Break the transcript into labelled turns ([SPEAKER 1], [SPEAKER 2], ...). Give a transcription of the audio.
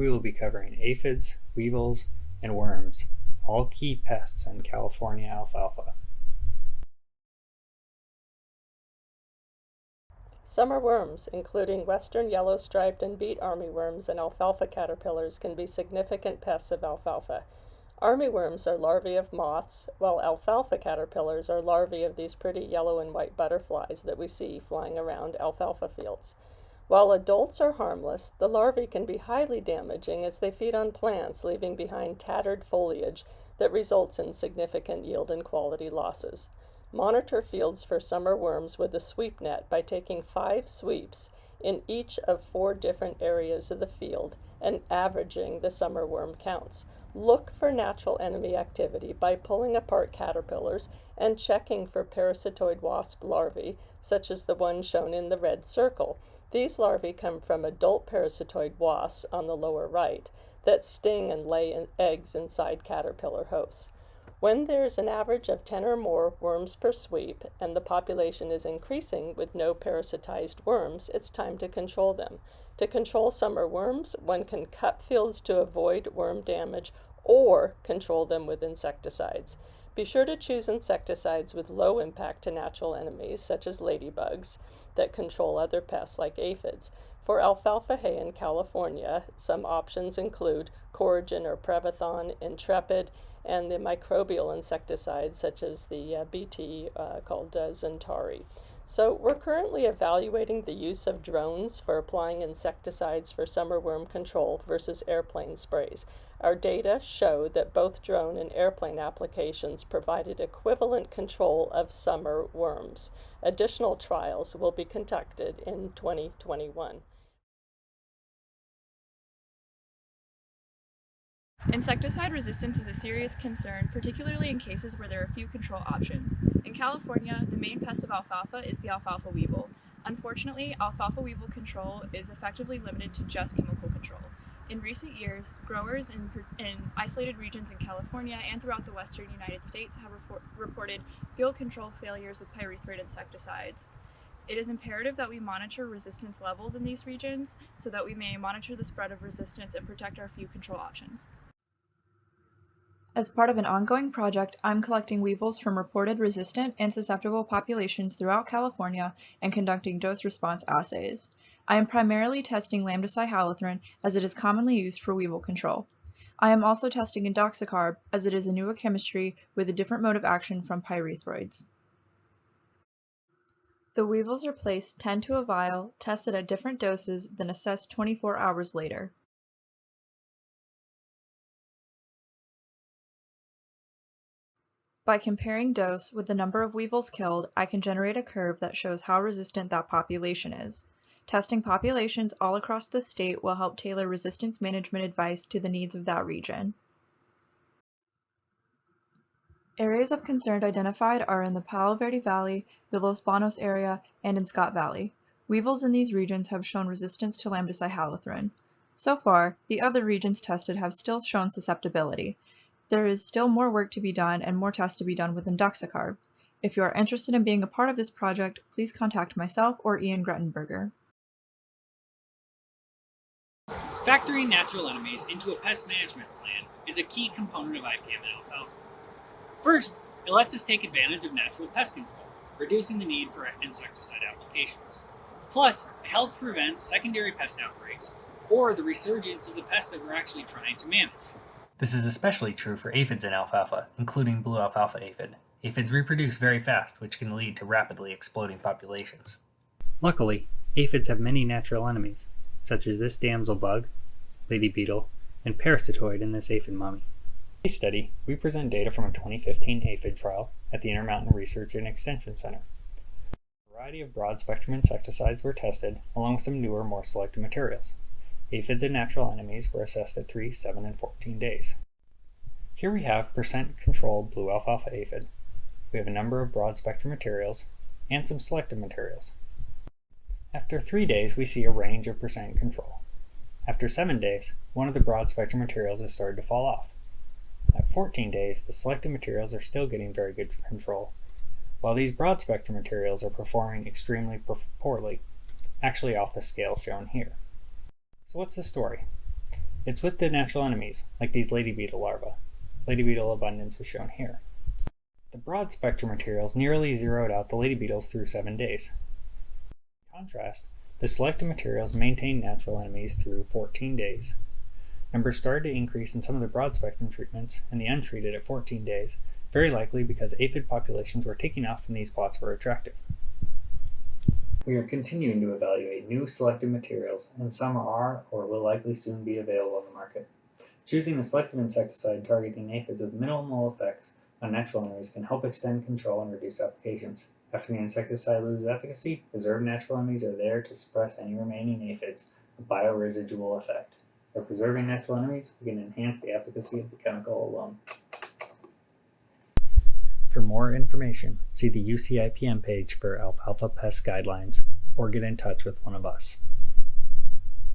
[SPEAKER 1] we will be covering aphids, weevils, and worms, all key pests in California alfalfa.
[SPEAKER 2] Summer worms, including western yellow-striped and beet armyworms and alfalfa caterpillars, can be significant pests of alfalfa. Armyworms are larvae of moths, while alfalfa caterpillars are larvae of these pretty yellow and white butterflies that we see flying around alfalfa fields. While adults are harmless, the larvae can be highly damaging as they feed on plants, leaving behind tattered foliage that results in significant yield and quality losses. Monitor fields for summer worms with a sweep net by taking 5 sweeps in each of 4 different areas of the field and averaging the summer worm counts. Look for natural enemy activity by pulling apart caterpillars and checking for parasitoid wasp larvae, such as the one shown in the red circle. These larvae come from adult parasitoid wasps on the lower right that sting and lay eggs inside caterpillar hosts. When there's an average of 10 or more worms per sweep and the population is increasing with no parasitized worms, it's time to control them. To control summer worms, one can cut fields to avoid worm damage or control them with insecticides. Be sure to choose insecticides with low impact to natural enemies, such as ladybugs, that control other pests like aphids. For alfalfa hay in California, some options include Coragen or Prevathon, Intrepid, and the microbial insecticides such as the BT called Zentari. So we're currently evaluating the use of drones for applying insecticides for summer worm control versus airplane sprays. Our data show that both drone and airplane applications provided equivalent control of summer worms. Additional trials will be conducted in 2021.
[SPEAKER 3] Insecticide resistance is a serious concern, particularly in cases where there are few control options. In California, the main pest of alfalfa is the alfalfa weevil. Unfortunately, alfalfa weevil control is effectively limited to just chemical control. In recent years, growers in isolated regions in California and throughout the western United States have reported field control failures with pyrethroid insecticides. It is imperative that we monitor resistance levels in these regions so that we may monitor the spread of resistance and protect our few control options.
[SPEAKER 4] As part of an ongoing project, I'm collecting weevils from reported resistant and susceptible populations throughout California and conducting dose-response assays. I am primarily testing lambda-cyhalothrin as it is commonly used for weevil control. I am also testing indoxacarb as it is a newer chemistry with a different mode of action from pyrethroids. The weevils are placed 10 to a vial, tested at different doses, then assessed 24 hours later. By comparing dose with the number of weevils killed, I can generate a curve that shows how resistant that population is. Testing populations all across the state will help tailor resistance management advice to the needs of that region. Areas of concern identified are in the Palo Verde Valley, the Los Banos area, and in Scott Valley. Weevils in these regions have shown resistance to lambda-cyhalothrin. So far, the other regions tested have still shown susceptibility. There is still more work to be done and more tests to be done with indoxacarb. If you are interested in being a part of this project, please contact myself or Ian Grettenberger.
[SPEAKER 5] Factoring natural enemies into a pest management plan is a key component of IPM and alfalfa. First, it lets us take advantage of natural pest control, reducing the need for insecticide applications. Plus, it helps prevent secondary pest outbreaks or the resurgence of the pest that we're actually trying to manage.
[SPEAKER 1] This is especially true for aphids in alfalfa, including blue alfalfa aphid. Aphids reproduce very fast, which can lead to rapidly exploding populations. Luckily, aphids have many natural enemies, such as this damsel bug, lady beetle, and parasitoid in this aphid mummy. In this study, we present data from a 2015 aphid trial at the Intermountain Research and Extension Center. A variety of broad-spectrum insecticides were tested, along with some newer, more selective materials. Aphids and natural enemies were assessed at 3, 7, and 14 days. Here we have percent controlled blue alfalfa aphid. We have a number of broad-spectrum materials and some selective materials. After 3 days, we see a range of percent control. After 7 days, one of the broad-spectrum materials has started to fall off. At 14 days, the selective materials are still getting very good control, while these broad-spectrum materials are performing extremely poorly, actually off the scale shown here. So what's the story? It's with the natural enemies, like these lady beetle larvae. Lady beetle abundance is shown here. The broad spectrum materials nearly zeroed out the lady beetles through 7 days. In contrast, the selective materials maintained natural enemies through 14 days. Numbers started to increase in some of the broad spectrum treatments and the untreated at 14 days, very likely because aphid populations were taking off and these plots were attractive. We are continuing to evaluate new selective materials, and some are or will likely soon be available on the market. Choosing a selective insecticide targeting aphids with minimal effects on natural enemies can help extend control and reduce applications. After the insecticide loses efficacy, reserved natural enemies are there to suppress any remaining aphids, a bioresidual effect. By preserving natural enemies, we can enhance the efficacy of the chemical alone. For more information, see the UC IPM page for alfalfa pest guidelines or get in touch with one of us.